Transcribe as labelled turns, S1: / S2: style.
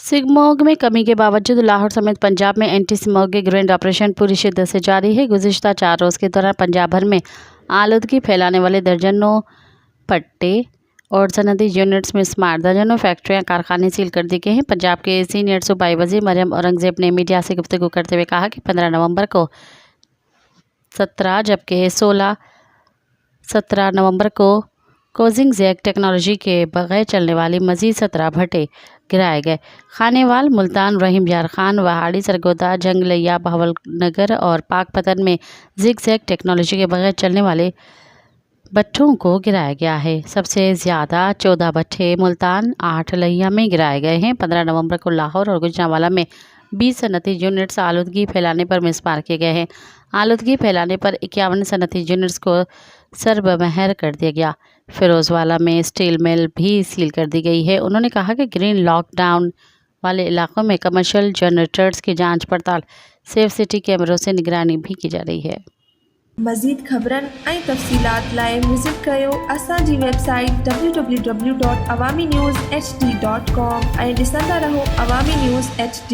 S1: Smog में कमी के बावजूद लाहौर समेत पंजाब में एंटी स्मॉगिंग रेड ऑपरेशन पूरी शिद्दत से जारी है। गुज़िश्ता 4 रोज़ के दौरान पंजाब भर में आलूदगी फैलाने वाले दर्जनों पट्टे और सनदी यूनिट्स में स्मार्ट दर्जनों फैक्ट्रियां कारखाने सील कर दी गए हैं। पंजाब के सीनियर सूबाई वज़ीर मरियम औरंगज़ेब ने मीडिया से गुफ्तगू करते हुए कहा कि 15 नवंबर को 17 जबकि 17 नवंबर को कोजिंग जैक टेक्नोलॉजी के बगैर चलने वाली मज़ीद 17 भट्टे गिराए गए। खानेवाल, मुल्तान, रहीम यार खान, वहाड़ी, सरगोदा, जंगलैया, बहावलनगर और पाकपतन में जिग जैक टेक्नोलॉजी के बगैर चलने वाले भट्टों को गिराया गया है। सबसे ज़्यादा 14 भट्टे मुल्तान 8 लहिया में गिराए गए हैं। 15 नवंबर को लाहौर और गुजरांवाला में 20 सनती यूनिट्स आलूदगी फैलाने पर मिसमार किए गए हैं। आलूदगी फैलाने पर 51 सनती यूनिट्स को सरबमहर कर दिया गया। फिरोजवाला में स्टील मिल भी सील कर दी गई है। उन्होंने कहा कि ग्रीन लॉकडाउन वाले इलाकों में कमर्शियल जनरेटर्स की जांच पड़ताल सेफ सिटी कैमरों से निगरानी भी की जा रही है।
S2: मज़ीद ख़बरन ऐं तफ़सीलात लाइ विज़िट कयो असांजी वेबसाइट www.awamiNewsHD.com ऐं ॾिसंदा रहो अवामी न्यूज़ HD।